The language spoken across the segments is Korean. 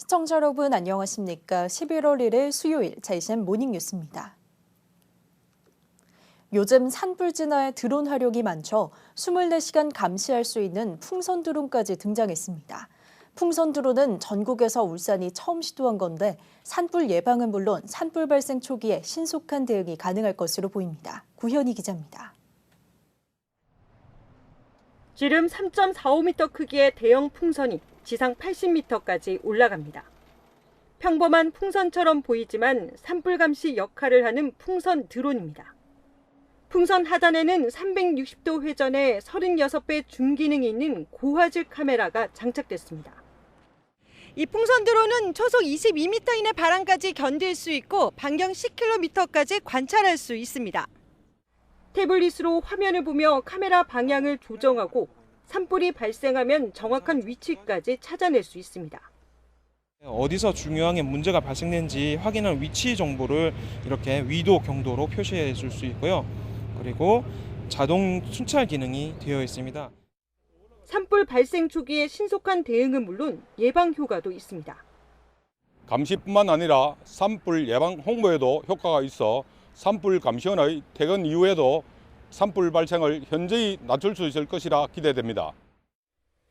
시청자 여러분 안녕하십니까? 11월 1일 수요일 JCN 모닝뉴스입니다. 요즘 산불 진화에 드론 활용이 많죠. 24시간 감시할 수 있는 풍선 드론까지 등장했습니다. 풍선 드론은 전국에서 울산이 처음 시도한 건데 산불 예방은 물론 산불 발생 초기에 신속한 대응이 가능할 것으로 보입니다. 구현희 기자입니다. 지름 3.45m 크기의 대형 풍선이 지상 80m까지 올라갑니다. 평범한 풍선처럼 보이지만 산불 감시 역할을 하는 풍선 드론입니다. 풍선 하단에는 360도 회전에 36배 줌기능이 있는 고화질 카메라가 장착됐습니다. 이 풍선 드론은 초속 22m 이내 바람까지 견딜 수 있고 반경 10km까지 관찰할 수 있습니다. 태블릿으로 화면을 보며 카메라 방향을 조정하고 산불이 발생하면 정확한 위치까지 찾아낼 수 있습니다. 어디서 중요하게 문제가 발생된지 확인할 위치 정보를 이렇게 위도, 경도로 표시해 줄 수 있고요. 그리고 자동 순찰 기능이 되어 있습니다. 산불 발생 초기의 신속한 대응은 물론 예방 효과도 있습니다. 감시뿐만 아니라 산불 예방 홍보에도 효과가 있어 산불 감시원의 퇴근 이후에도 산불 발생을 현저히 낮출 수 있을 것이라 기대됩니다.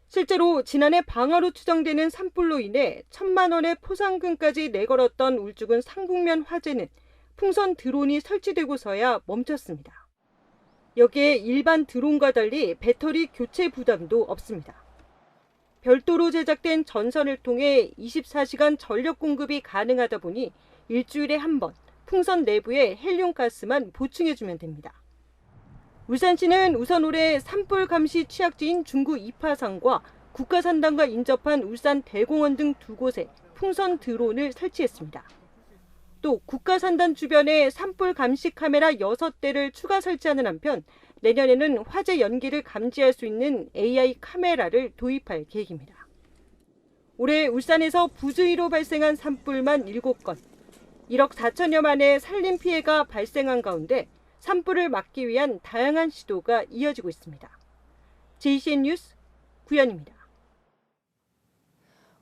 실제로 지난해 방화로 추정되는 산불로 인해 1,000만 원의 포상금까지 내걸었던 울주군 상북면 화재는 풍선 드론이 설치되고서야 멈췄습니다. 여기에 일반 드론과 달리 배터리 교체 부담도 없습니다. 별도로 제작된 전선을 통해 24시간 전력 공급이 가능하다 보니 일주일에 한 번 풍선 내부에 헬륨가스만 보충해주면 됩니다. 울산시는 우선 올해 산불 감시 취약지인 중구 이파산과 국가산단과 인접한 울산 대공원 등 두 곳에 풍선 드론을 설치했습니다. 또 국가산단 주변에 산불 감시 카메라 6대를 추가 설치하는 한편 내년에는 화재 연기를 감지할 수 있는 AI 카메라를 도입할 계획입니다. 올해 울산에서 부주의로 발생한 산불만 7건, 1억 4천여만의 산림 피해가 발생한 가운데 산불을 막기 위한 다양한 시도가 이어지고 있습니다. JCN 뉴스 구현입니다.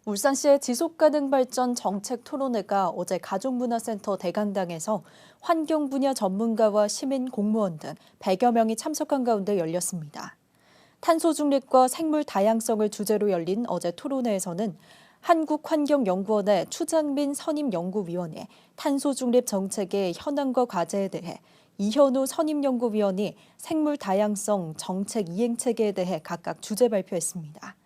울산시의 지속가능 발전 정책 토론회가 어제 가족문화센터 대강당에서 환경 분야 전문가와 시민 공무원 등 100여 명이 참석한 가운데 열렸습니다. 탄소 중립과 생물 다양성을 주제로 열린 어제 토론회에서는 한국환경연구원의 추장민 선임연구위원이 탄소 중립 정책의 현황과 과제에 대해 이현우 선임연구위원이 생물 다양성 정책 이행체계에 대해 각각 주제 발표했습니다.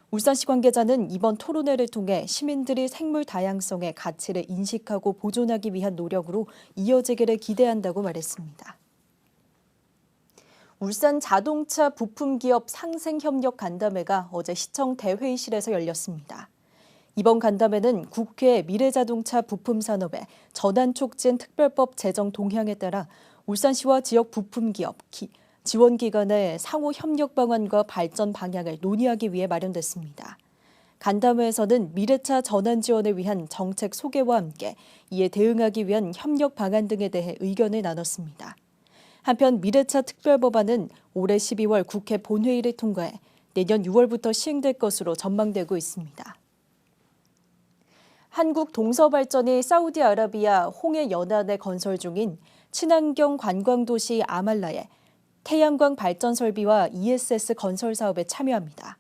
울산시 관계자는 이번 토론회를 통해 시민들이 생물 다양성의 가치를 인식하고 보존하기 위한 노력으로 이어지기를 기대한다고 말했습니다. 울산 자동차 부품기업 상생협력 간담회가 어제 시청 대회의실에서 열렸습니다. 이번 간담회는 국회 미래자동차 부품산업의 전환촉진 특별법 제정 동향에 따라 울산시와 지역 부품기업, 지원기관의 상호 협력 방안과 발전 방향을 논의하기 위해 마련됐습니다. 간담회에서는 미래차 전환 지원을 위한 정책 소개와 함께 이에 대응하기 위한 협력 방안 등에 대해 의견을 나눴습니다. 한편 미래차 특별법안은 올해 12월 국회 본회의를 통과해 내년 6월부터 시행될 것으로 전망되고 있습니다. 한국 동서발전이 사우디아라비아 홍해 연안에 건설 중인 친환경 관광도시 아말라에 태양광 발전 설비와 ESS 건설 사업에 참여합니다.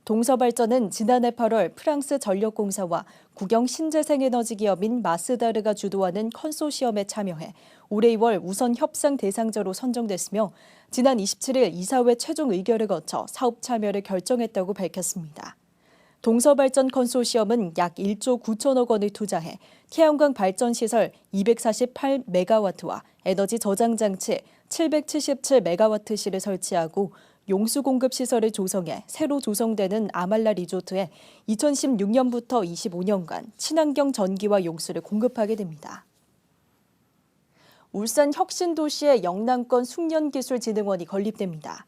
동서발전은 지난해 8월 프랑스 전력공사와 국영 신재생에너지 기업인 마스다르가 주도하는 컨소시엄에 참여해 올해 2월 우선 협상 대상자로 선정됐으며 지난 27일 이사회 최종 의결을 거쳐 사업 참여를 결정했다고 밝혔습니다. 동서발전 컨소시엄은 약 1조 9천억 원을 투자해 태양광 발전시설 248메가와트와 에너지 저장장치 777메가와트시를 설치하고 용수공급시설을 조성해 새로 조성되는 아말라 리조트에 2016년부터 25년간 친환경 전기와 용수를 공급하게 됩니다. 울산 혁신도시의 영남권 숙련기술진흥원이 건립됩니다.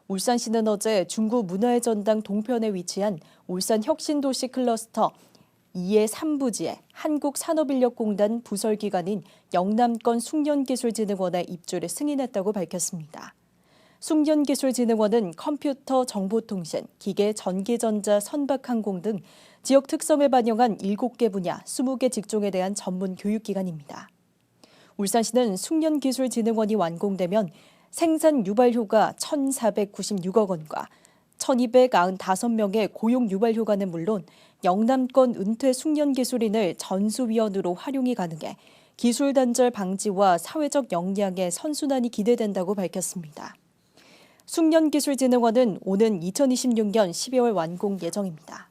울산시는 어제 중구 문화의 전당 동편에 위치한 울산 혁신도시 클러스터 2의 3부지에 한국산업인력공단 부설기관인 영남권 숙련기술진흥원의 입주를 승인했다고 밝혔습니다. 숙련기술진흥원은 컴퓨터, 정보통신, 기계, 전기전자, 선박항공 등 지역 특성을 반영한 7개 분야 20개 직종에 대한 전문 교육기관입니다. 울산시는 숙련기술진흥원이 완공되면 생산 유발 효과 1,496억 원과 1,295명의 고용 유발 효과는 물론 영남권 은퇴 숙련기술인을 전수위원으로 활용이 가능해 기술 단절 방지와 사회적 역량의 선순환이 기대된다고 밝혔습니다. 숙련기술진흥원은 오는 2026년 12월 완공 예정입니다.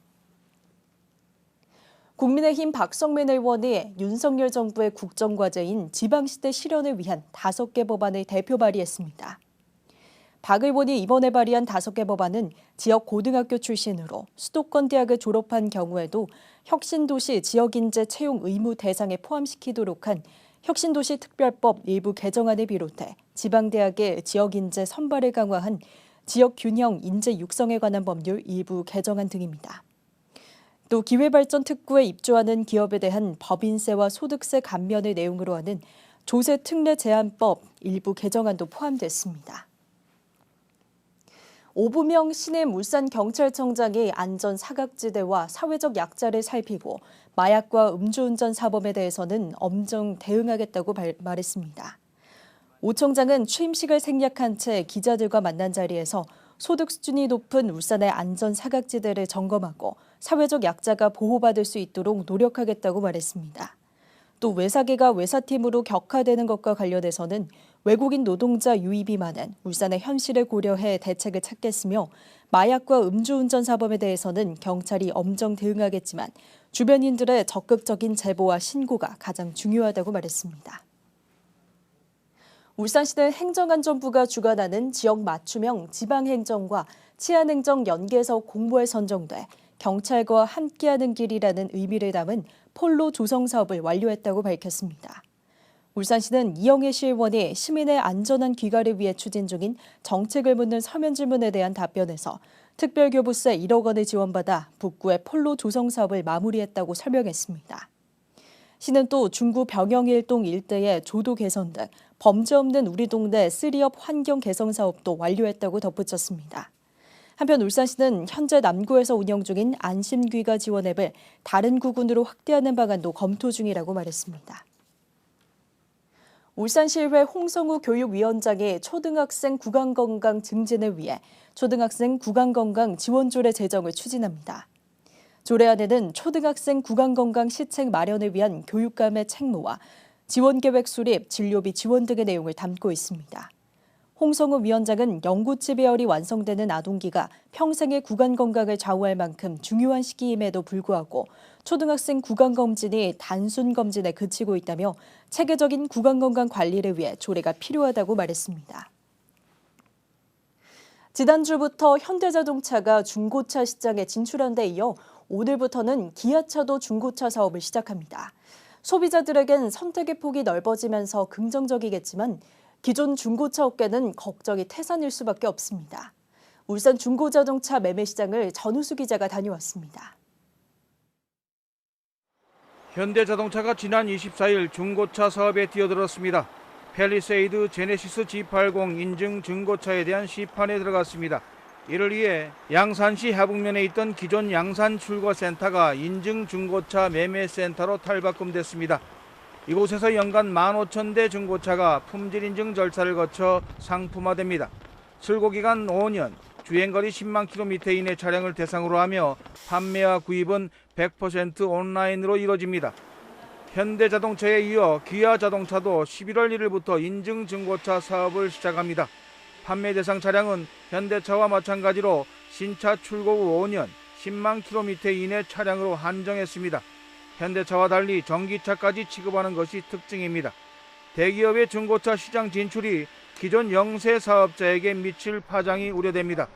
국민의힘 박성민 의원이 윤석열 정부의 국정과제인 지방시대 실현을 위한 5개 법안을 대표 발의했습니다. 박 의원이 이번에 발의한 5개 법안은 지역 고등학교 출신으로 수도권 대학을 졸업한 경우에도 혁신도시 지역인재 채용 의무 대상에 포함시키도록 한 혁신도시 특별법 일부 개정안을 비롯해 지방대학의 지역인재 선발을 강화한 지역균형 인재 육성에 관한 법률 일부 개정안 등입니다. 또 기회발전 특구에 입주하는 기업에 대한 법인세와 소득세 감면을 내용으로 하는 조세 특례 제한법 일부 개정안도 포함됐습니다. 오부명 신임 울산경찰청장이 안전 사각지대와 사회적 약자를 살피고 마약과 음주운전 사범에 대해서는 엄정 대응하겠다고 말했습니다. 오 청장은 취임식을 생략한 채 기자들과 만난 자리에서 소득 수준이 높은 울산의 안전 사각지대를 점검하고 사회적 약자가 보호받을 수 있도록 노력하겠다고 말했습니다. 또 외사계가 외사팀으로 격화되는 것과 관련해서는 외국인 노동자 유입이 많은 울산의 현실을 고려해 대책을 찾겠으며 마약과 음주운전 사범에 대해서는 경찰이 엄정 대응하겠지만 주변인들의 적극적인 제보와 신고가 가장 중요하다고 말했습니다. 울산시는 행정안전부가 주관하는 지역 맞춤형 지방행정과 치안행정 연계서 공모에 선정돼 경찰과 함께하는 길이라는 의미를 담은 폴로 조성 사업을 완료했다고 밝혔습니다. 울산시는 이영애 시의원이 시민의 안전한 귀가를 위해 추진 중인 정책을 묻는 서면 질문에 대한 답변에서 특별교부세 1억 원을 지원받아 북구의 폴로 조성 사업을 마무리했다고 설명했습니다. 시는 또 중구 병영일동 일대의 조도 개선 등 범죄 없는 우리 동네 쓰리업 환경 개선 사업도 완료했다고 덧붙였습니다. 한편 울산시는 현재 남구에서 운영 중인 안심귀가 지원 앱을 다른 구군으로 확대하는 방안도 검토 중이라고 말했습니다. 울산시의회 홍성우 교육위원장이 초등학생 구강건강 증진을 위해 초등학생 구강건강 지원조례 제정을 추진합니다. 조례안에는 초등학생 구강건강 시책 마련을 위한 교육감의 책무와 지원계획 수립, 진료비 지원 등의 내용을 담고 있습니다. 홍성우 위원장은 영구치 배열이 완성되는 아동기가 평생의 구강건강을 좌우할 만큼 중요한 시기임에도 불구하고 초등학생 구강검진이 단순 검진에 그치고 있다며 체계적인 구강건강 관리를 위해 조례가 필요하다고 말했습니다. 지난주부터 현대자동차가 중고차 시장에 진출한 데 이어 오늘부터는 기아차도 중고차 사업을 시작합니다. 소비자들에겐 선택의 폭이 넓어지면서 긍정적이겠지만 기존 중고차 업계는 걱정이 태산일 수밖에 없습니다. 울산 중고자동차 매매 시장을 전우수 기자가 다녀왔습니다. 현대자동차가 지난 24일 중고차 사업에 뛰어들었습니다. 팰리세이드 제네시스 G80 인증 중고차에 대한 시판에 들어갔습니다. 이를 위해 양산시 하북면에 있던 기존 양산 출고센터가 인증 중고차 매매센터로 탈바꿈됐습니다. 이곳에서 연간 15,000대 중고차가 품질 인증 절차를 거쳐 상품화됩니다. 출고기간 5년, 주행거리 10만 km 이내 차량을 대상으로 하며 판매와 구입은 100% 온라인으로 이뤄집니다. 현대자동차에 이어 기아자동차도 11월 1일부터 인증 중고차 사업을 시작합니다. 판매 대상 차량은 현대차와 마찬가지로 신차 출고 후 5년, 10만 km 이내 차량으로 한정했습니다. 현대차와 달리 전기차까지 취급하는 것이 특징입니다. 대기업의 중고차 시장 진출이 기존 영세 사업자에게 미칠 파장이 우려됩니다.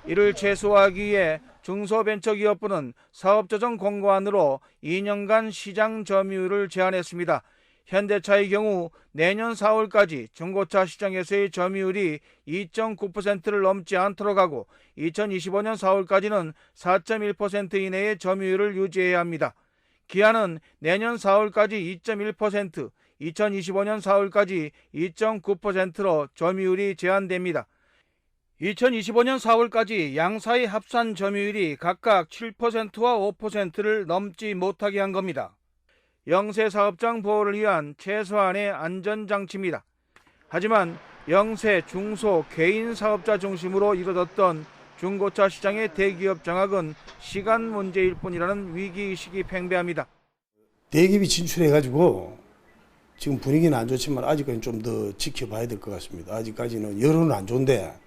이를 최소화하기 위해 중소벤처기업부는 사업조정 공고안으로 2년간 시장 점유율을 제한했습니다. 현대차의 경우 내년 4월까지 중고차 시장에서의 점유율이 2.9%를 넘지 않도록 하고 2025년 4월까지는 4.1% 이내의 점유율을 유지해야 합니다. 기아는 내년 4월까지 2.1%, 2025년 4월까지 2.9%로 점유율이 제한됩니다. 2025년 4월까지 양사의 합산 점유율이 각각 7%와 5%를 넘지 못하게 한 겁니다. 영세 사업장 보호를 위한 최소한의 안전장치입니다. 하지만 영세, 중소, 개인 사업자 중심으로 이뤄졌던 중고차 시장의 대기업 장악은 시간 문제일 뿐이라는 위기의식이 팽배합니다. 대기업이 진출해가지고 지금 분위기는 안 좋지만 아직까지는 좀 더 지켜봐야 될 것 같습니다. 아직까지는 여론은 안 좋은데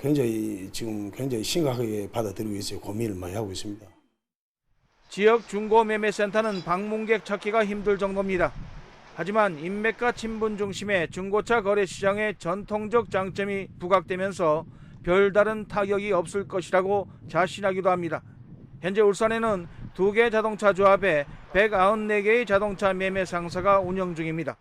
굉장히 심각하게 받아들이고 있어요. 고민을 많이 하고 있습니다. 지역 중고매매센터는 방문객 찾기가 힘들 정도입니다. 하지만 인맥과 친분 중심의 중고차 거래 시장의 전통적 장점이 부각되면서 별다른 타격이 없을 것이라고 자신하기도 합니다. 현재 울산에는 2개 자동차 조합에 194개의 자동차 매매 상사가 운영 중입니다.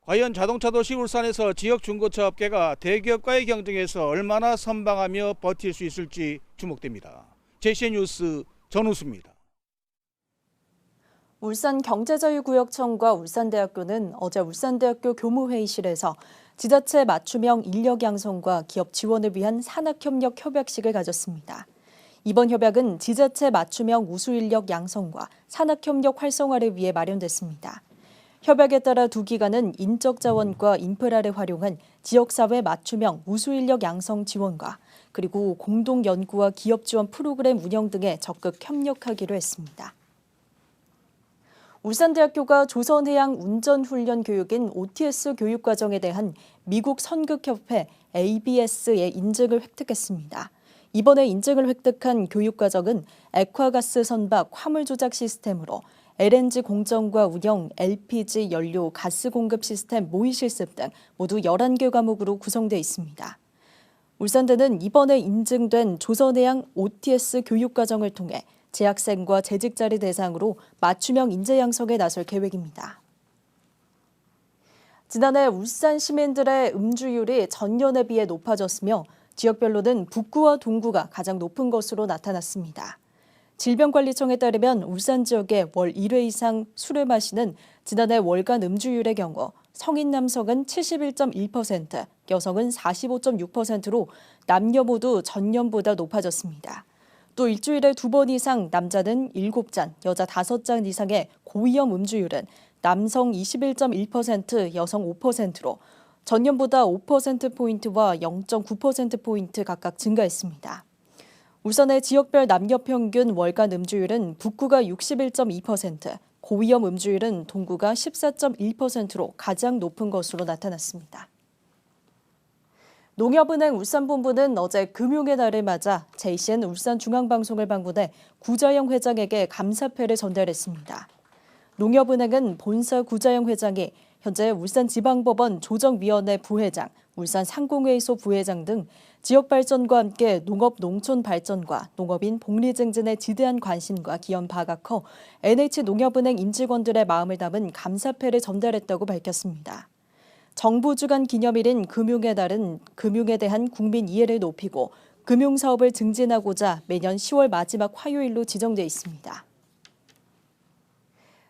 과연 자동차 도시 울산에서 지역 중고차 업계가 대기업과의 경쟁에서 얼마나 선방하며 버틸 수 있을지 주목됩니다. JCN 뉴스 전우수입니다. 울산경제자유구역청과 울산대학교는 어제 울산대학교 교무회의실에서 지자체 맞춤형 인력 양성과 기업 지원을 위한 산학협력 협약식을 가졌습니다. 이번 협약은 지자체 맞춤형 우수인력 양성과 산학협력 활성화를 위해 마련됐습니다. 협약에 따라 두 기관은 인적 자원과 인프라를 활용한 지역사회 맞춤형 우수인력 양성 지원과 그리고 공동 연구와 기업 지원 프로그램 운영 등에 적극 협력하기로 했습니다. 울산대학교가 조선해양 운전훈련 교육인 OTS 교육과정에 대한 미국 선극협회 ABS의 인증을 획득했습니다. 이번에 인증을 획득한 교육과정은 액화가스 선박 화물 조작 시스템으로 LNG 공정과 운영, LPG 연료 가스 공급 시스템 모의 실습 등 모두 11개 과목으로 구성되어 있습니다. 울산대는 이번에 인증된 조선해양 OTS 교육과정을 통해 재학생과 재직자를 대상으로 맞춤형 인재 양성에 나설 계획입니다. 지난해 울산 시민들의 음주율이 전년에 비해 높아졌으며 지역별로는 북구와 동구가 가장 높은 것으로 나타났습니다. 질병관리청에 따르면 울산 지역에 월 1회 이상 술을 마시는 지난해 월간 음주율의 경우 성인 남성은 71.1%, 여성은 45.6%로 남녀 모두 전년보다 높아졌습니다. 또 일주일에 2번 이상 남자는 7잔, 여자 5잔 이상의 고위험 음주율은 남성 21.1%, 여성 5%로 전년보다 5%포인트와 0.9%포인트 각각 증가했습니다. 울산의 지역별 남녀 평균 월간 음주율은 북구가 61.2%, 고위험 음주율은 동구가 14.1%로 가장 높은 것으로 나타났습니다. 농협은행 울산본부는 어제 금융의 날을 맞아 JCN 울산중앙방송을 방문해 구자영 회장에게 감사패를 전달했습니다. 농협은행은 본사 구자영 회장이 현재 울산지방법원 조정위원회 부회장, 울산상공회의소 부회장 등 지역 발전과 함께 농업 농촌 발전과 농업인 복리 증진에 지대한 관심과 기여한 바가 커 NH농협은행 임직원들의 마음을 담은 감사패를 전달했다고 밝혔습니다. 정부 주관 기념일인 금융의 날은 금융에 대한 국민 이해를 높이고 금융사업을 증진하고자 매년 10월 마지막 화요일로 지정돼 있습니다.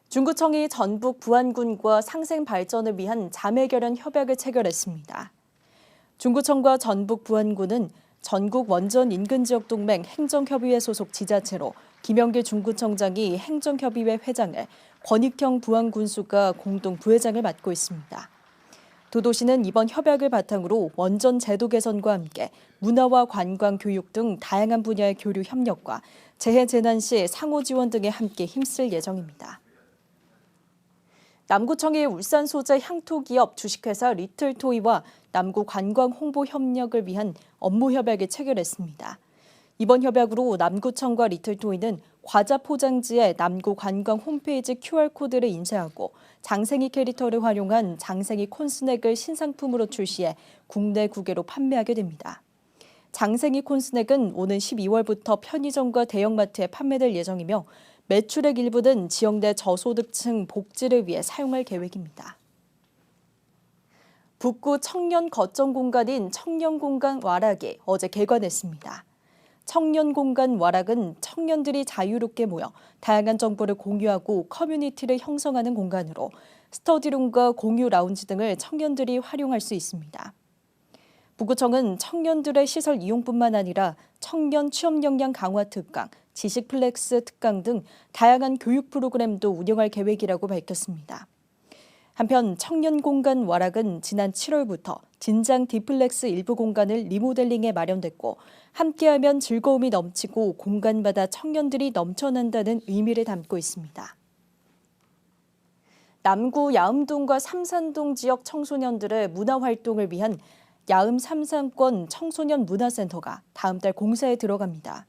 중구청이 전북 부안군과 상생 발전을 위한 자매결연 협약을 체결했습니다. 중구청과 전북 부안군은 전국 원전 인근지역 동맹 행정협의회 소속 지자체로 김영길 중구청장이 행정협의회 회장을, 권익형 부안군수가 공동 부회장을 맡고 있습니다. 두 도시는 이번 협약을 바탕으로 원전 제도 개선과 함께 문화와 관광, 교육 등 다양한 분야의 교류 협력과 재해 재난 시 상호 지원 등에 함께 힘쓸 예정입니다. 남구청이 울산 소재 향토 기업 주식회사 리틀토이와 남구 관광 홍보 협력을 위한 업무 협약을 체결했습니다. 이번 협약으로 남구청과 리틀토이는 과자 포장지에 남구 관광 홈페이지 QR코드를 인쇄하고 장생이 캐릭터를 활용한 장생이 콘스낵을 신상품으로 출시해 국내 국외로 판매하게 됩니다. 장생이 콘스낵은 오는 12월부터 편의점과 대형마트에 판매될 예정이며 매출액 일부는 지역 내 저소득층 복지를 위해 사용할 계획입니다. 북구 청년 거점 공간인 청년공간 와락이 어제 개관했습니다. 청년공간 와락은 청년들이 자유롭게 모여 다양한 정보를 공유하고 커뮤니티를 형성하는 공간으로 스터디룸과 공유 라운지 등을 청년들이 활용할 수 있습니다. 부구청은 청년들의 시설 이용뿐만 아니라 청년 취업 역량 강화 특강, 지식 플렉스 특강 등 다양한 교육 프로그램도 운영할 계획이라고 밝혔습니다. 한편 청년 공간 와락은 지난 7월부터 진장 디플렉스 일부 공간을 리모델링해 마련됐고 함께하면 즐거움이 넘치고 공간마다 청년들이 넘쳐난다는 의미를 담고 있습니다. 남구 야음동과 삼산동 지역 청소년들의 문화활동을 위한 야음 삼산권 청소년 문화센터가 다음 달 공사에 들어갑니다.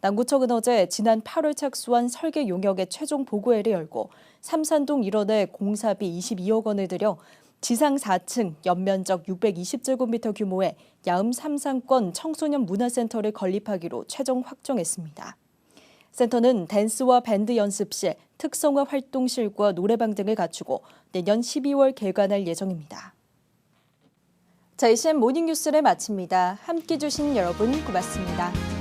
남구청은 어제 지난 8월 착수한 설계 용역의 최종 보고회를 열고 삼산동 일원에 공사비 22억 원을 들여 지상 4층 연면적 620제곱미터 규모의 야음 삼산권 청소년 문화센터를 건립하기로 최종 확정했습니다. 센터는 댄스와 밴드 연습실, 특성화 활동실과 노래방 등을 갖추고 내년 12월 개관할 예정입니다. 자, ACN 모닝뉴스를 마칩니다. 함께해 주신 여러분 고맙습니다.